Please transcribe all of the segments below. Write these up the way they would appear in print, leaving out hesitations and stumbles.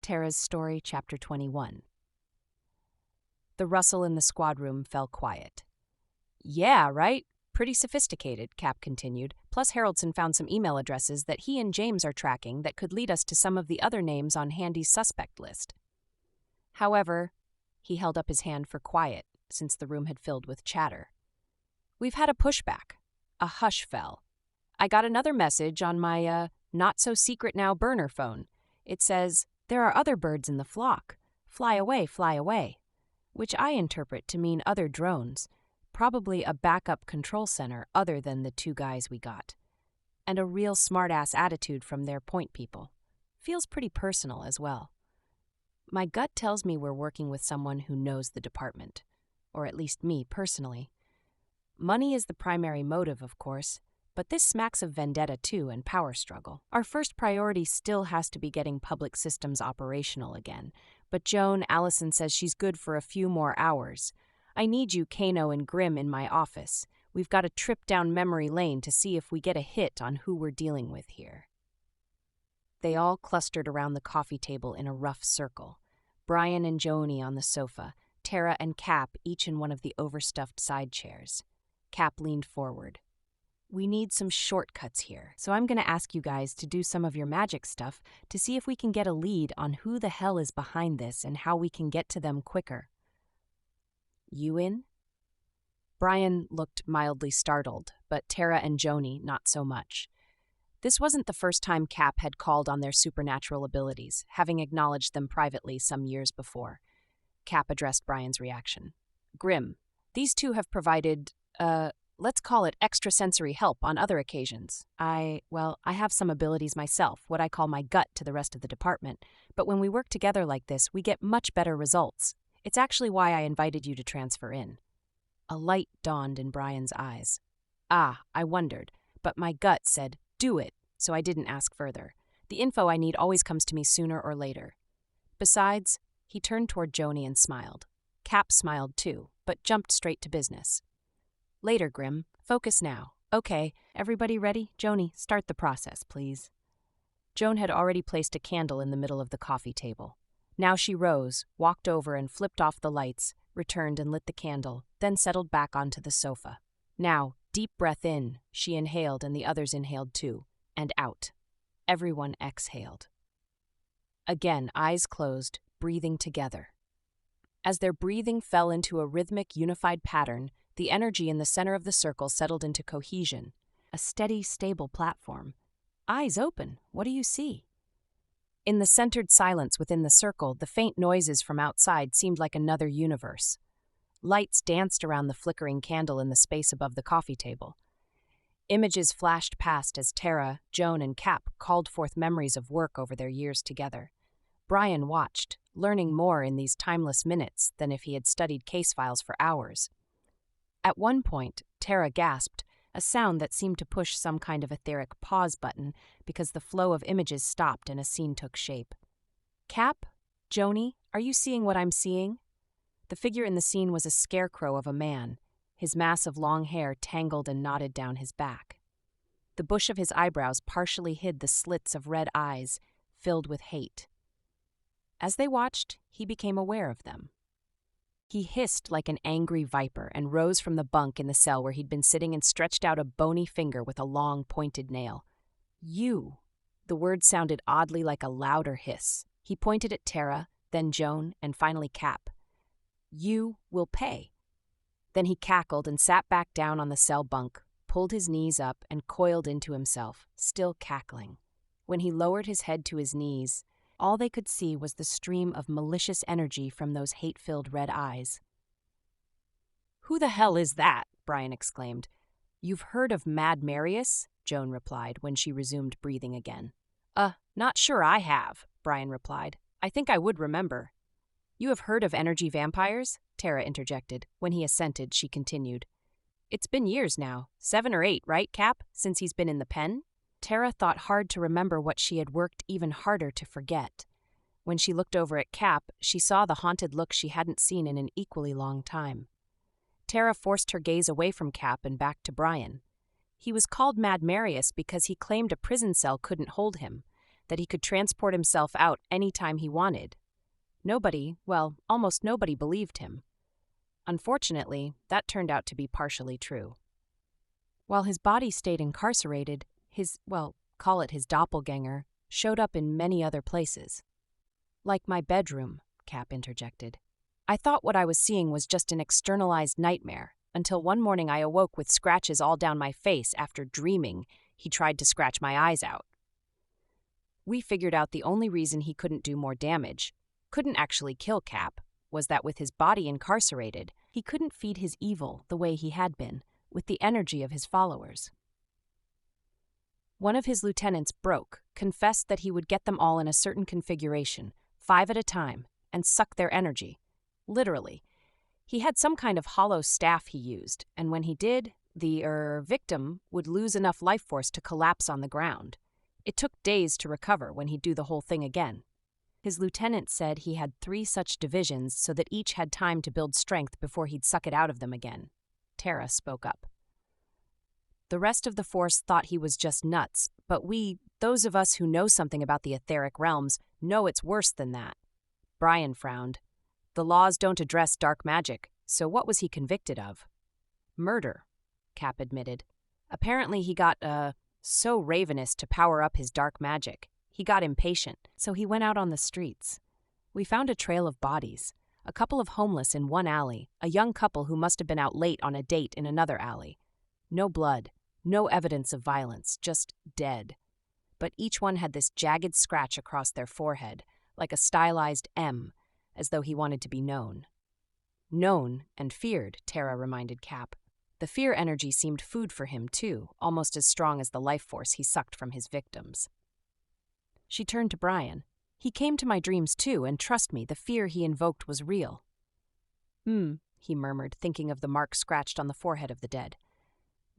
Terra's Story, Chapter 21. The rustle in the squad room fell quiet. Yeah, right? Pretty sophisticated, Cap continued. Plus Haroldson found some email addresses that he and James are tracking that could lead us to some of the other names on Handy's suspect list. However, he held up his hand for quiet, since the room had filled with chatter. We've had a pushback. A hush fell. I got another message on my, not-so-secret-now burner phone. It says, "There are other birds in the flock. Fly away," which I interpret to mean other drones, probably a backup control center other than the two guys we got. And a real smart-ass attitude from their point people. Feels pretty personal as well. My gut tells me we're working with someone who knows the department. Or at least me, personally. Money is the primary motive, of course, but this smacks of vendetta too and power struggle. Our first priority still has to be getting public systems operational again, but Joan Allison says she's good for a few more hours. I need you, Kano and Grimm, in my office. We've got a trip down memory lane to see if we get a hit on who we're dealing with here. They all clustered around the coffee table in a rough circle. Brian and Joni on the sofa, Terra and Cap each in one of the overstuffed side chairs. Cap leaned forward. We need some shortcuts here, so I'm going to ask you guys to do some of your magic stuff to see if we can get a lead on who the hell is behind this and how we can get to them quicker. You in? Brian looked mildly startled, but Terra and Joni not so much. This wasn't the first time Cap had called on their supernatural abilities, having acknowledged them privately some years before. Cap addressed Brian's reaction. Grimm, these two have provided, let's call it extrasensory help on other occasions. I have some abilities myself, what I call my gut to the rest of the department, but when we work together like this, we get much better results. It's actually why I invited you to transfer in. A light dawned in Brian's eyes. I wondered, but my gut said, do it, so I didn't ask further. The info I need always comes to me sooner or later. Besides, he turned toward Joni and smiled. Cap smiled too, but jumped straight to business. Later, Grimm. Focus now. Okay, everybody ready? Joni, start the process, please. Joan had already placed a candle in the middle of the coffee table. Now she rose, walked over and flipped off the lights, returned and lit the candle, then settled back onto the sofa. Now, deep breath in, she inhaled and the others inhaled too, and out. Everyone exhaled. Again, eyes closed, breathing together. As their breathing fell into a rhythmic, unified pattern, the energy in the center of the circle settled into cohesion, a steady, stable platform. Eyes open, what do you see? In the centered silence within the circle, the faint noises from outside seemed like another universe. Lights danced around the flickering candle in the space above the coffee table. Images flashed past as Terra, Joan, and Cap called forth memories of work over their years together. Brian watched, learning more in these timeless minutes than if he had studied case files for hours. At one point, Terra gasped, a sound that seemed to push some kind of etheric pause button because the flow of images stopped and a scene took shape. Cap? Joni, are you seeing what I'm seeing? The figure in the scene was a scarecrow of a man, his mass of long hair tangled and knotted down his back. The bush of his eyebrows partially hid the slits of red eyes, filled with hate. As they watched, he became aware of them. He hissed like an angry viper and rose from the bunk in the cell where he'd been sitting and stretched out a bony finger with a long, pointed nail. You. The word sounded oddly like a louder hiss. He pointed at Terra, then Joan, and finally Cap. You will pay. Then he cackled and sat back down on the cell bunk, pulled his knees up, and coiled into himself, still cackling. When he lowered his head to his knees, all they could see was the stream of malicious energy from those hate-filled red eyes. Who the hell is that? Brian exclaimed. You've heard of Mad Marius? Joan replied when she resumed breathing again. Not sure I have, Brian replied. I think I would remember. You have heard of energy vampires? Terra interjected. When he assented, she continued. It's been years now, 7 or 8, right, Cap, since he's been in the pen? Terra thought hard to remember what she had worked even harder to forget. When she looked over at Cap, she saw the haunted look she hadn't seen in an equally long time. Terra forced her gaze away from Cap and back to Brian. He was called Mad Marius because he claimed a prison cell couldn't hold him. that he could transport himself out any time he wanted. Almost nobody believed him. Unfortunately, that turned out to be partially true. While his body stayed incarcerated, call it his doppelganger, showed up in many other places. Like my bedroom, Cap interjected. I thought what I was seeing was just an externalized nightmare, until one morning I awoke with scratches all down my face after dreaming he tried to scratch my eyes out. We figured out the only reason he couldn't do more damage, couldn't actually kill Cap, was that with his body incarcerated, he couldn't feed his evil the way he had been, with the energy of his followers. One of his lieutenants confessed that he would get them all in a certain configuration, 5 at a time, and suck their energy. Literally. He had some kind of hollow staff he used, and when he did, the victim would lose enough life force to collapse on the ground. It took days to recover when he'd do the whole thing again. His lieutenant said he had 3 such divisions so that each had time to build strength before he'd suck it out of them again. Terra spoke up. The rest of the force thought he was just nuts, but those of us who know something about the etheric realms, know it's worse than that. Brian frowned. The laws don't address dark magic, so what was he convicted of? Murder, Cap admitted. Apparently he got, so ravenous to power up his dark magic. He got impatient, so he went out on the streets. We found a trail of bodies, a couple of homeless in one alley, a young couple who must have been out late on a date in another alley. No blood, no evidence of violence, just dead. But each one had this jagged scratch across their forehead, like a stylized M, as though he wanted to be known. Known and feared, Terra reminded Cap. The fear energy seemed food for him, too, almost as strong as the life force he sucked from his victims. She turned to Brian. He came to my dreams, too, and trust me, the fear he invoked was real. He murmured, thinking of the mark scratched on the forehead of the dead.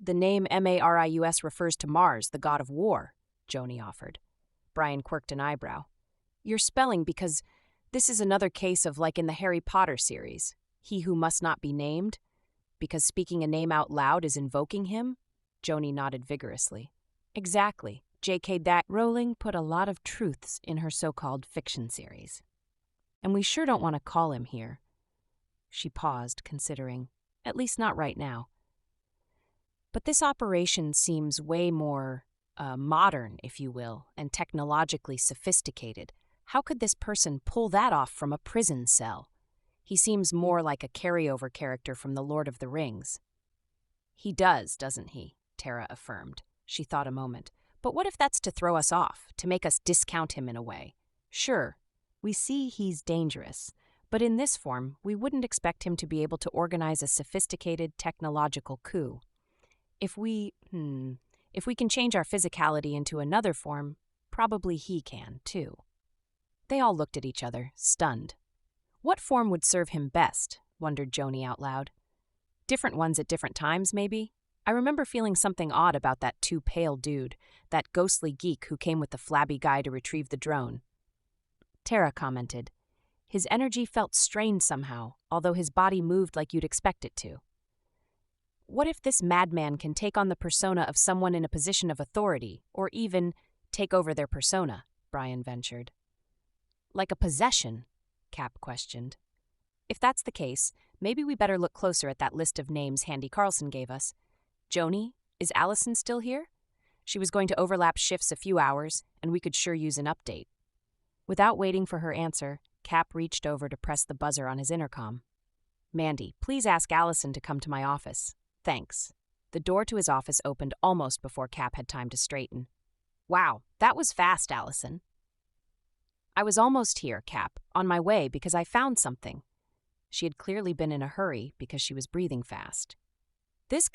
The name Marius refers to Mars, the god of war, Joni offered. Brian quirked an eyebrow. You're spelling because this is another case of like in the Harry Potter series. He who must not be named? Because speaking a name out loud is invoking him? Joni nodded vigorously. Exactly. J.K. Rowling put a lot of truths in her so-called fiction series. And we sure don't want to call him here. She paused, considering. At least not right now. But this operation seems way more modern, if you will, and technologically sophisticated. How could this person pull that off from a prison cell? He seems more like a carryover character from The Lord of the Rings. He does, doesn't he? Terra affirmed. She thought a moment. But what if that's to throw us off, to make us discount him in a way? Sure, we see he's dangerous, but in this form, we wouldn't expect him to be able to organize a sophisticated technological coup. If we can change our physicality into another form, probably he can, too. They all looked at each other, stunned. What form would serve him best? Wondered Joni out loud. Different ones at different times, maybe? I remember feeling something odd about that too pale dude, that ghostly geek who came with the flabby guy to retrieve the drone. Terra commented. His energy felt strained somehow, although his body moved like you'd expect it to. What if this madman can take on the persona of someone in a position of authority, or even take over their persona? Brian ventured. Like a possession? Cap questioned. If that's the case, maybe we better look closer at that list of names Handy Carlson gave us. Joni, is Allison still here? She was going to overlap shifts a few hours, and we could sure use an update. Without waiting for her answer, Cap reached over to press the buzzer on his intercom. Mandy, please ask Allison to come to my office. Thanks. The door to his office opened almost before Cap had time to straighten. Wow, that was fast, Allison. I was almost here, Cap, on my way because I found something. She had clearly been in a hurry because she was breathing fast. This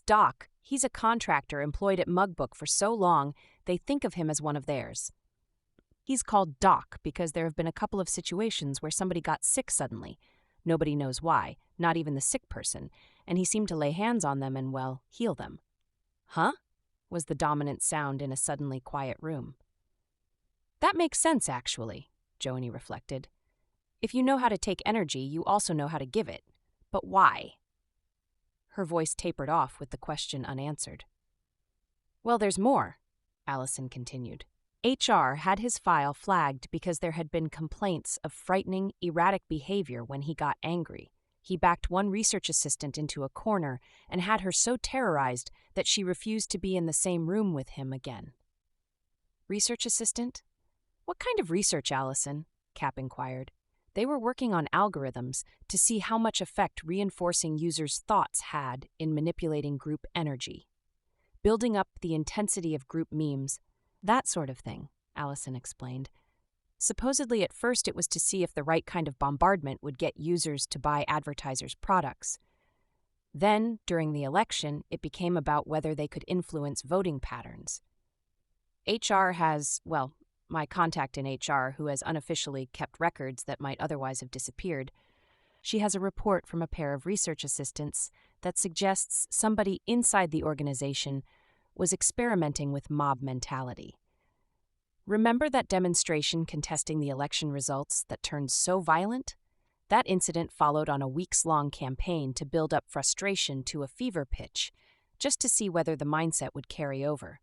Doc, he's a contractor employed at Mugbook for so long, they think of him as one of theirs. He's called Doc because there have been a couple of situations where somebody got sick suddenly. Nobody knows why, not even the sick person, and he seemed to lay hands on them and, heal them. Huh? Was the dominant sound in a suddenly quiet room. That makes sense, actually, Joni reflected. If you know how to take energy, you also know how to give it. But why? Her voice tapered off with the question unanswered. Well, there's more, Allison continued. HR had his file flagged because there had been complaints of frightening, erratic behavior when he got angry. He backed one research assistant into a corner and had her so terrorized that she refused to be in the same room with him again. Research assistant? What kind of research, Allison? Cap inquired. They were working on algorithms to see how much effect reinforcing users' thoughts had in manipulating group energy. Building up the intensity of group memes, that sort of thing, Allison explained. Supposedly at first it was to see if the right kind of bombardment would get users to buy advertisers' products. Then, during the election, it became about whether they could influence voting patterns. HR has, well, my contact in HR, who has unofficially kept records that might otherwise have disappeared, she has a report from a pair of research assistants that suggests somebody inside the organization was experimenting with mob mentality. Remember that demonstration contesting the election results that turned so violent? That incident followed on a weeks-long campaign to build up frustration to a fever pitch, just to see whether the mindset would carry over.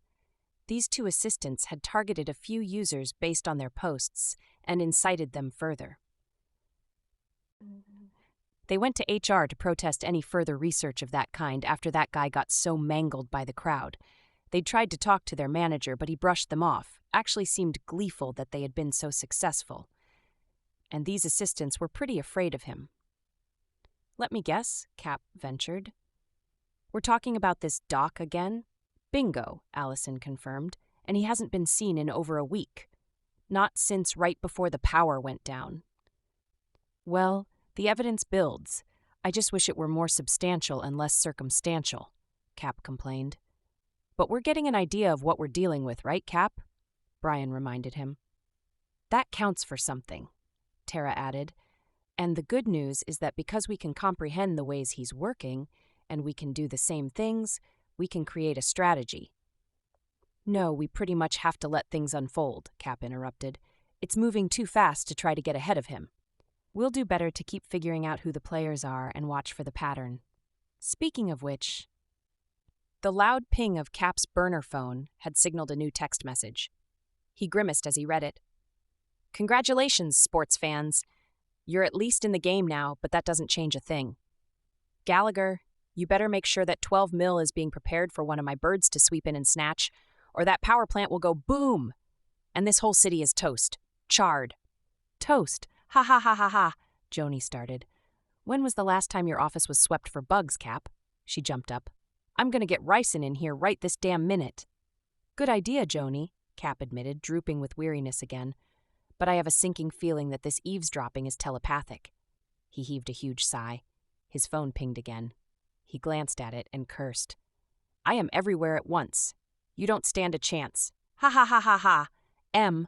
These two assistants had targeted a few users based on their posts and incited them further. They went to HR to protest any further research of that kind after that guy got so mangled by the crowd. They'd tried to talk to their manager, but he brushed them off, actually seemed gleeful that they had been so successful. And these assistants were pretty afraid of him. Let me guess, Cap ventured. We're talking about this Doc again? Bingo, Allison confirmed, and he hasn't been seen in over a week. Not since right before the power went down. Well, the evidence builds. I just wish it were more substantial and less circumstantial, Cap complained. But we're getting an idea of what we're dealing with, right, Cap? Brian reminded him. That counts for something, Terra added. And the good news is that because we can comprehend the ways he's working, and we can do the same things, we can create a strategy. No, we pretty much have to let things unfold, Cap interrupted. It's moving too fast to try to get ahead of him. We'll do better to keep figuring out who the players are and watch for the pattern. Speaking of which, the loud ping of Cap's burner phone had signaled a new text message. He grimaced as he read it. Congratulations, sports fans. You're at least in the game now, but that doesn't change a thing. Gallagher, you better make sure that 12 mil is being prepared for one of my birds to sweep in and snatch, or that power plant will go boom! And this whole city is toast. Charred. Toast. Ha ha ha ha ha, Joni started. When was the last time your office was swept for bugs, Cap? She jumped up. I'm going to get ricin in here right this damn minute. Good idea, Joni, Cap admitted, drooping with weariness again. But I have a sinking feeling that this eavesdropping is telepathic. He heaved a huge sigh. His phone pinged again. He glanced at it and cursed. I am everywhere at once. You don't stand a chance. Ha ha ha ha ha. M,